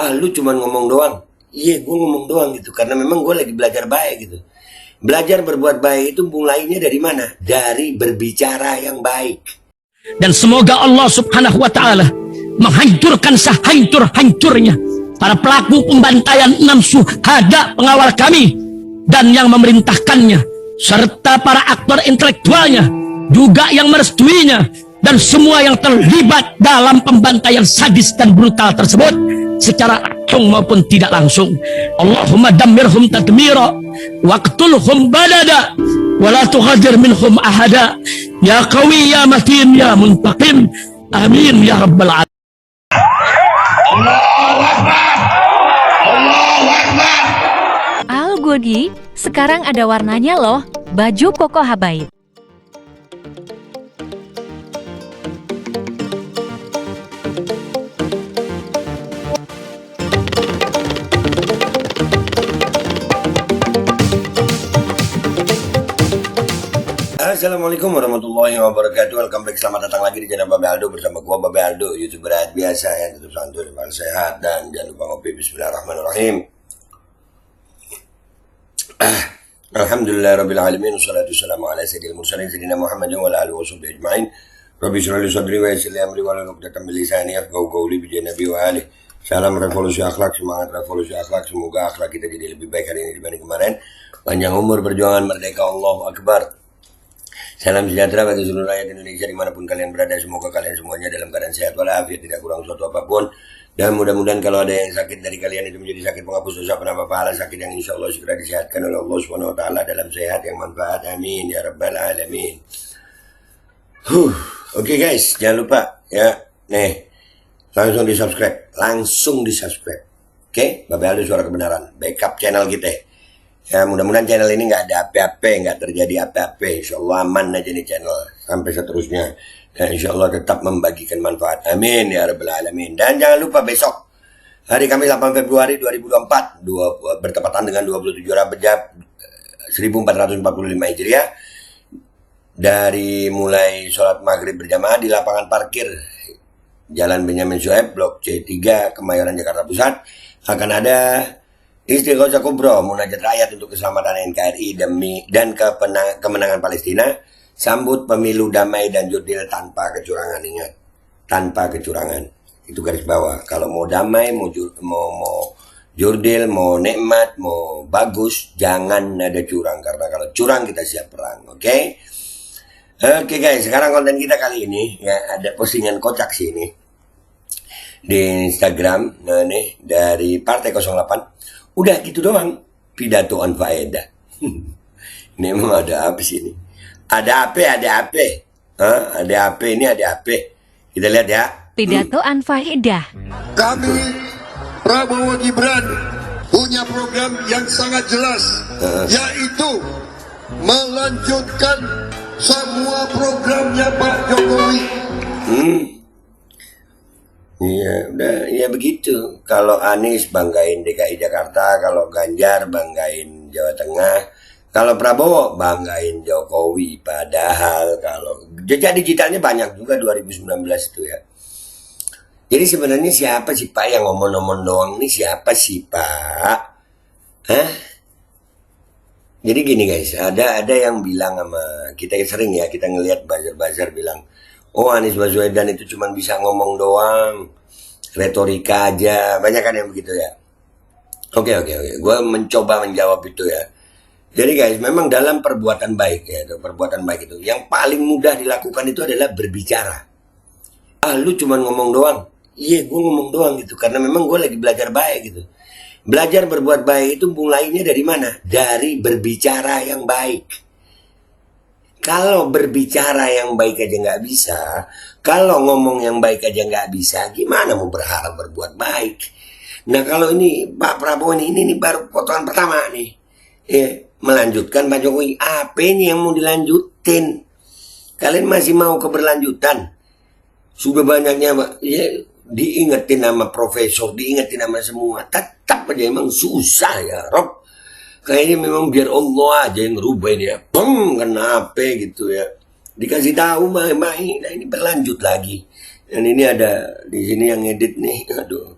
ah lu cuman ngomong doang. Iya, gue ngomong doang gitu, karena memang gue lagi belajar baik gitu. Belajar berbuat baik itu mulainya dari mana? Dari berbicara yang baik. Dan semoga Allah subhanahu wa ta'ala menghancurkan sehancur-hancurnya para pelaku pembantaian 6 syuhada pengawal kami dan yang memerintahkannya, serta para aktor intelektualnya juga yang merestuinya, dan semua yang terlibat dalam pembantaian sadis dan brutal tersebut secara langsung maupun tidak langsung. Allahumma dammirhum tadmira waqtulhum badada wala tughadir minhum ahada ya qawi ya matin ya muntaqim amin ya rabbal alamin. Allahu Akbar, Allahu Akbar. Al Godi, sekarang ada warnanya loh, baju koko habaib. Assalamualaikum warahmatullahi wabarakatuh. Welcome back, selamat datang lagi di channel Babe Aldo bersama gua Babe Aldo, YouTuber rakyat biasa yang tetap santuy dan sehat, dan jangan lupa ngopi. Bismillahirrahmanirrahim. Alhamdulillahirabbil alamin, wassalatu wassalamu ala sayyidil mursalin sayyidina Muhammadin wa ala alihi washabbihi ajmain. Rabbi shrah li sadri wa yassir li amri wahlul 'uqdatam min lisani yafqahu qawli bi nabi wa alihi. Salam revolusi akhlak, semangat revolusi akhlak. Semoga akhlak kita jadi lebih baik hari ini dibanding kemarin. Panjang umur, perjuangan merdeka, Allahu Akbar. Salam sejahtera bagi seluruh rakyat Indonesia dimanapun kalian berada. Semoga kalian semuanya dalam keadaan sehat walafiat, tidak kurang suatu apapun. Dan mudah-mudahan kalau ada yang sakit dari kalian itu menjadi sakit penghapus dosa, penambah pahala, sakit yang insya Allah segera disehatkan oleh Allah Subhanahu Wa Taala dalam sehat yang manfaat. Amin ya rabbal alamin. Oke guys, jangan lupa ya. Nih, langsung di subscribe, Oke, Babe Aldo suara kebenaran, backup channel kita. Ya, mudah-mudahan channel ini nggak ada apa-apa, nggak terjadi apa-apa. Insya Allah aman aja nih channel sampai seterusnya. Dan insya Allah tetap membagikan manfaat. Amin ya rabbal alamin. Dan jangan lupa besok hari Kamis 8 Februari 2024 bertepatan dengan 27 Rajab 1445 Hijriah, dari mulai sholat maghrib berjamaah di lapangan parkir Jalan Benyamin Sueb, Blok C3, Kemayoran, Jakarta Pusat, akan ada Istighosah Kubro, munajat rakyat untuk keselamatan NKRI dan kemenangan Palestina. Sambut pemilu damai dan jurdil tanpa kecurangan. Ingat, tanpa kecurangan. Itu garis bawah. Kalau mau damai, mau jurdil, mau nikmat, mau bagus, jangan ada curang. Karena kalau curang kita siap perang. Oke? Oke guys, sekarang konten kita kali ini ya, ada postingan kocak sih ini di Instagram. Nah nih, dari Partai 08. Udah gitu doang, pidato anfaedah. Ini emang ada apa sih ini? Ada apa? Ada apa ini? Ada apa? Kita lihat ya. Pidato anfaedah. Kami Prabowo Gibran punya program yang sangat jelas, yaitu melanjutkan semua programnya Pak Jokowi. Iya, udah, ya begitu. Kalau Anies banggain DKI Jakarta, kalau Ganjar banggain Jawa Tengah, kalau Prabowo banggain Jokowi. Padahal kalau jejak digitalnya banyak juga 2019 itu ya. Jadi sebenarnya siapa sih Pak yang ngomong-ngomong doang nih? Siapa sih Pak? Hah? Jadi gini guys, ada yang bilang sama kita, sering ya kita ngelihat buzzer bilang, oh Anies Baswedan itu cuma bisa ngomong doang, retorika aja, banyak kan yang begitu ya. Oke, gue mencoba menjawab itu ya. Jadi guys, memang dalam perbuatan baik ya, perbuatan baik itu yang paling mudah dilakukan itu adalah berbicara. Ah lu cuma ngomong doang. Iya, gue ngomong doang gitu, karena memang gue lagi belajar baik gitu. Belajar berbuat baik itu mulainya dari mana? Dari berbicara yang baik. Kalau berbicara yang baik aja nggak bisa, kalau ngomong yang baik aja nggak bisa, gimana mau berharap berbuat baik? Nah kalau ini Pak Prabowo ini baru potongan pertama nih, ya, melanjutkan Pak Jokowi. Apa ini yang mau dilanjutin? Kalian masih mau keberlanjutan? Sudah banyaknya Pak, ya, diingetin nama profesor, diingetin nama semua, tetap aja emang susah ya Rob. Kayaknya memang biar Allah aja yang ngerubah ini ya. Kenapa gitu ya. Dikasih tahu main-main. Nah ini berlanjut lagi. Dan ini ada di sini yang ngedit nih. Aduh.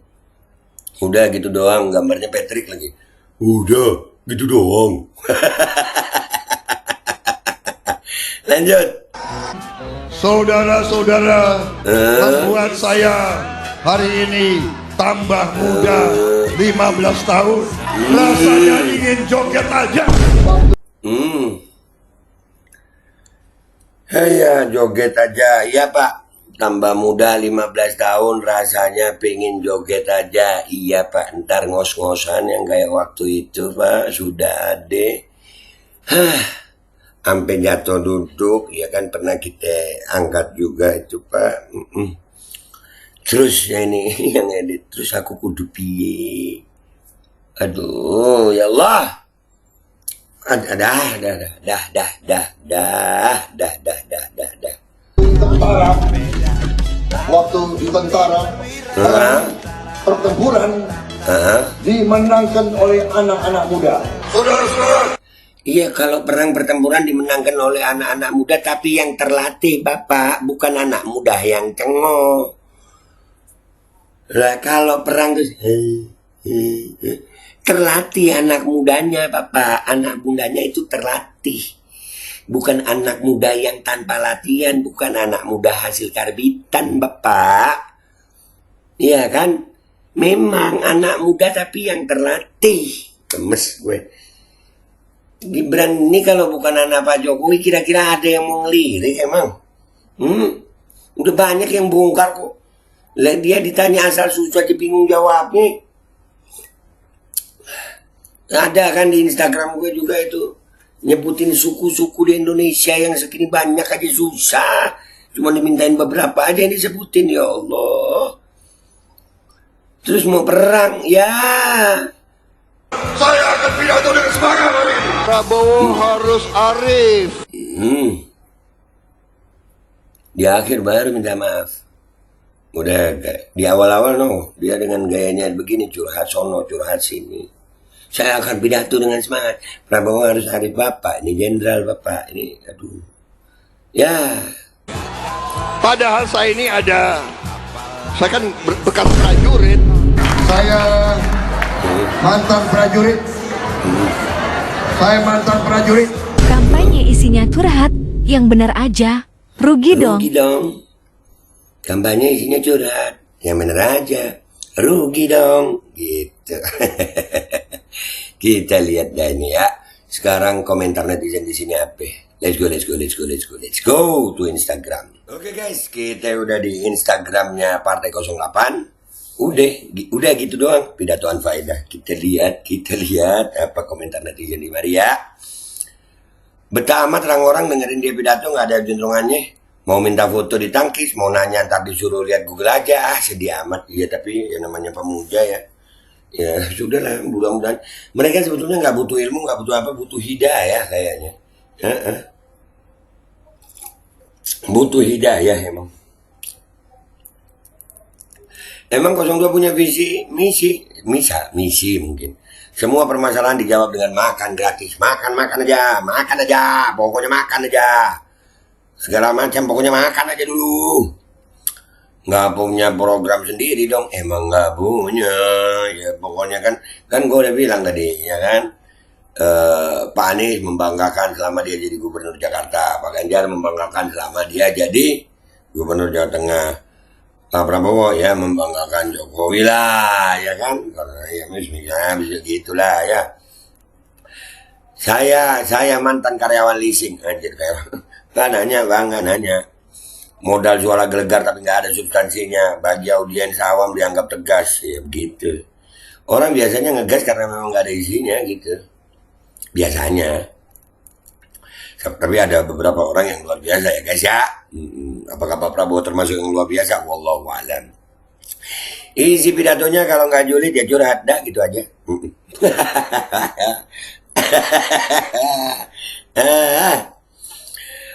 Udah gitu doang, gambarnya Patrick lagi. Udah gitu doang. Lanjut. Saudara-saudara, membuat saya hari ini tambah muda 15 tahun. Rasanya ingin joget aja. Ya joget aja. Iya Pak, tambah muda 15 tahun rasanya pengen joget aja. Iya Pak, ntar ngos-ngosan yang kayak waktu itu Pak, sudah ada. Sampai jatuh duduk, ya kan pernah kita angkat juga itu Pak. Terus ya ini yang edit, terus aku kudu piye. Aduh, ya Allah. Dah. Tentara, waktu di tentara, pertempuran dimenangkan oleh anak-anak muda. Saudara-saudara, Iya, kalau perang pertempuran dimenangkan oleh anak-anak muda, tapi yang terlatih Bapak, bukan anak muda yang cengok. Lah kalau perang tuh terlatih anak mudanya Bapak, anak mudanya itu terlatih. Bukan anak muda yang tanpa latihan, bukan anak muda hasil karbitan Bapak. Iya kan? Memang anak muda tapi yang terlatih. Gemes gue. Gibran ini kalau bukan anak Pak Jokowi kira-kira ada yang mau ngelirik emang? Udah banyak yang bongkar kok. Lah dia ditanya asal susah aja bingung jawabnya. Ada kan di Instagram gue juga itu nyebutin suku-suku di Indonesia yang segini banyak aja susah. Cuma dimintain beberapa aja yang disebutin, ya Allah. Terus mau perang, ya. saya akan pidato dengan semangat hari ini. Prabowo harus arif. Di akhir baru minta maaf. Udah di awal-awal dia dengan gayanya begini, curhat sono, curhat sini. Saya akan pidato dengan semangat. Prabowo harus arif Bapak, ini jenderal Bapak, ini aduh. Ya. Padahal saya ini saya kan bekas prajurit. Saya mantan prajurit. Saya mantan prajurit. Kampanye isinya curhat, yang benar aja. Rugi dong. Rugi dong. Kampanye isinya curhat, yang bener aja. Rugi dong, gitu. Kita lihat dah ini ya. Sekarang komentar netizen di sini apa? Let's go to Instagram. Oke guys, kita udah di Instagramnya Partai 08. Udah gitu doang, pidatoan faedah. Kita lihat apa komentar netizen di mari ya. Betah amat orang dengerin dia pidato nggak ada juntrungannya. Mau minta foto di tangkis, mau nanya ntar disuruh lihat Google aja, sedih amat. Iya tapi ya namanya pemuda ya. Ya sudahlah, mudah-mudahan. Mereka sebetulnya nggak butuh ilmu, nggak butuh apa, butuh hidayah kayaknya. Butuh hidayah emang. Emang 02 punya misi mungkin. Semua permasalahan dijawab dengan makan gratis. Makan aja, pokoknya makan aja. Segala macam pokoknya makan aja dulu. Nggak punya program sendiri dong. Emang nggak punya. Ya pokoknya kan gue udah bilang tadi ya kan. Pak Anies membanggakan selama dia jadi gubernur Jakarta. Pak Ganjar membanggakan selama dia jadi gubernur Jawa Tengah. Pak Prabowo ya membanggakan Jokowi lah ya kan. Ya misalnya bisa gitulah ya. Saya mantan karyawan leasing anjir kayak. Gak nanya bang, gak nanya. Modal suara gelegar tapi gak ada substansinya. Bagi audiens awam dianggap tegas. Ya begitu. Orang biasanya ngegas karena memang gak ada isinya gitu. Biasanya. Tapi ada beberapa orang yang luar biasa ya guys ya. Apakah Pak Prabowo termasuk yang luar biasa? Wallahu a'lam. Isi pidatonya kalau gak julid ya curhat dah gitu aja.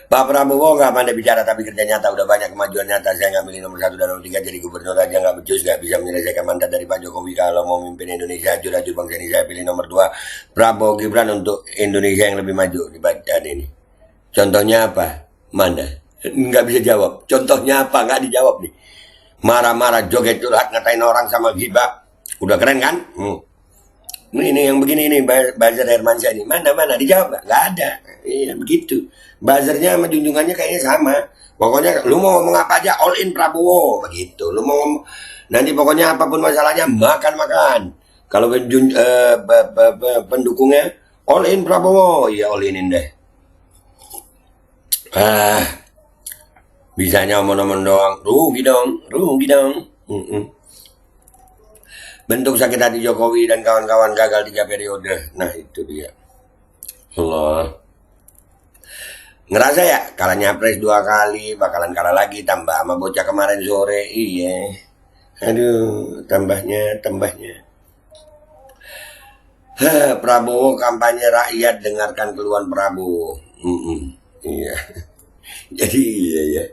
Pak Prabowo nggak pandai bicara tapi kerja nyata, udah banyak kemajuan nyata. Saya nggak milih nomor 1 dan nomor 3 jadi gubernur aja nggak becus, nggak bisa menyelesaikan mandat dari Pak Jokowi. Kalau mau mimpin Indonesia ajur bangsa ini saya pilih nomor 2 Prabowo Gibran untuk Indonesia yang lebih maju. Dibacaan ini. Contohnya apa? Mana? Nggak bisa jawab. Contohnya apa? Nggak dijawab nih. Marah-marah, joget curhat, ngatain orang sama gibah. Udah keren kan? Ini yang begini nih, buzzer Hermansyah ini. Mana dijawab nggak ada. Iya begitu. Buzzernya sama junjungannya kayaknya sama. Pokoknya lu mau ngomong apa aja, all in Prabowo begitu. Lu mau ngomong, nanti pokoknya apapun masalahnya makan. Kalau pendukungnya all in Prabowo, ya all in deh. Bisanya omong-omong doang, rugi dong. Bentuk sakit hati Jokowi dan kawan-kawan gagal 3 periode. Nah itu dia. Allah. Ngerasa ya kalah nyapres 2 kali, bakalan kalah lagi, tambah sama bocah kemarin sore. Iya. Aduh, tambahnya. Prabowo kampanye rakyat, dengarkan keluhan Prabowo. Iya. Jadi iya ya.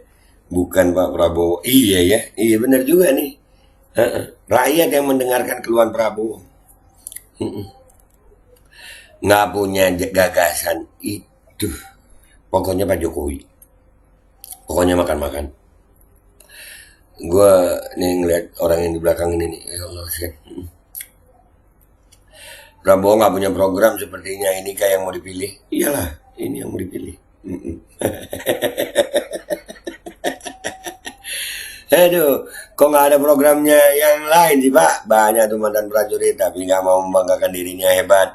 Bukan Pak Prabowo. Iya ya. Iya benar juga nih. Rakyat yang mendengarkan keluhan Prabowo. Nggak punya gagasan itu. Pokoknya Pak Jokowi. Pokoknya makan. Gue nih ngeliat orang yang di belakang ini nih. Ya Allah, Prabowo nggak punya program sepertinya. Ini kayak yang mau dipilih. Iyalah, ini yang mau dipilih. Aduh, kok nggak ada programnya yang lain sih Pak? Banyak tuh mantan prajurit tapi nggak mau membanggakan dirinya hebat.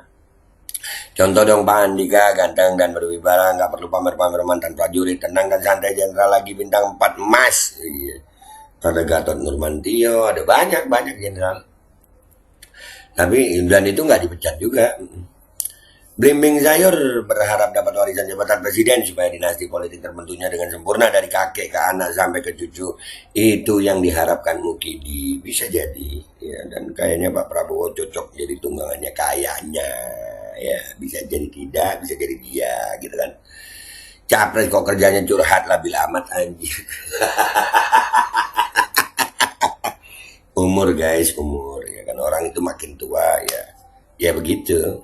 Contoh dong Pak Andika, ganteng dan berwibawa, nggak perlu pamer-pamer mantan prajurit, tenang dan santai, jenderal lagi bintang 4 emas. Iya. Ada Gatot Nurmantio, ada banyak jenderal. Tapi dan itu nggak dipecat juga. Blimbing sayur berharap dapat warisan jabatan presiden supaya dinasti politik terbentuknya dengan sempurna dari kakek ke anak sampai ke cucu. Itu yang diharapkan Mukidi. Bisa jadi. Ya, dan kayaknya Pak Prabowo cocok jadi tunggangannya kayaknya. Ya, bisa jadi tidak, bisa jadi dia gitu kan. Capres kok kerjanya curhat lah bila amat anjir. Umur guys, umur ya kan, orang itu makin tua ya. Ya begitu.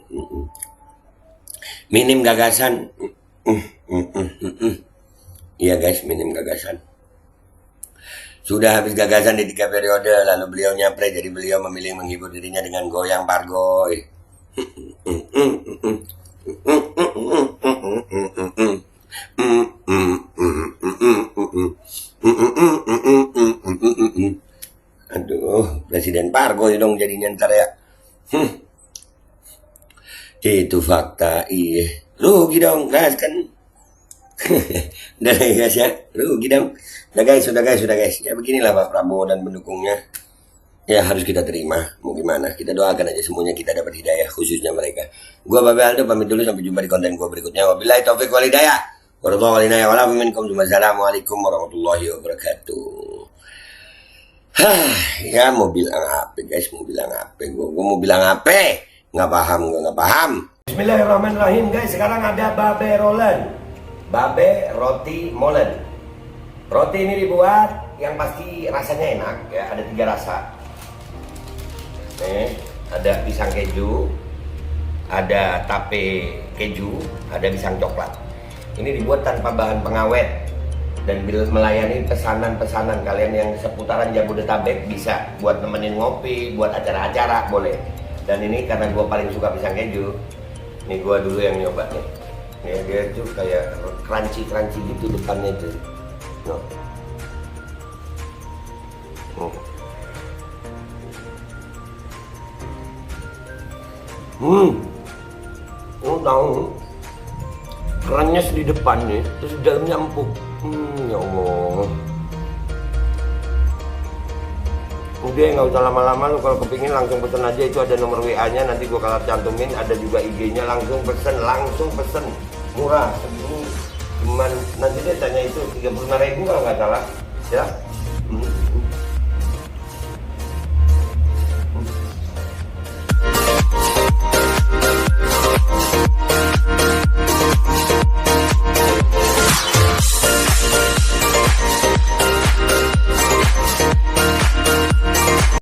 Minim gagasan. Iya guys, minim gagasan. Sudah habis gagasan di 3 periode, lalu beliau nyapres, jadi beliau memilih menghibur dirinya dengan goyang pargoy. Aduh, Presiden pargoy dong jadinya ntar ya. Itu fakta, iya. Rugi dong, guys kan. Udah guys ya, rugi dong. Udah guys. Ya beginilah Pak Prabowo dan pendukungnya. Ya harus kita terima, mau gimana. Kita doakan aja semuanya kita dapat hidayah, khususnya mereka. Gua Babe Aldo pamit dulu, sampai jumpa di konten gua berikutnya. Wabillahi taufiq wal hidayah. Wassalamualaikum warahmatullahi wabarakatuh. Ya mau bilang apa guys, mau bilang apa. Gua mau bilang apa? Nggak paham. Bismillahirrahmanirrahim guys, sekarang ada Babe Rolen, Babe Roti Molen. Roti ini dibuat yang pasti rasanya enak ya, ada 3 rasa. Nih, ada pisang keju, ada tape keju, ada pisang coklat. Ini dibuat tanpa bahan pengawet dan melayani pesanan-pesanan kalian yang seputaran Jabodetabek, bisa buat nemenin ngopi, buat acara-acara boleh. Dan ini karena gue paling suka pisang keju, ini gue dulu yang nyoba nih. Nih dia tuh kayak crunchy gitu depannya tuh. No. Lu tahu kerannya di depannya, terus di dalamnya empuk. Ya Allah. Udah nggak usah lama-lama, lu kalau kepingin langsung pesen aja, itu ada nomor WA-nya, nanti gua kalau cantumin, ada juga IG-nya, langsung pesen, murah. Cuman nanti dia tanya itu 35.000 kalau nggak salah, ya.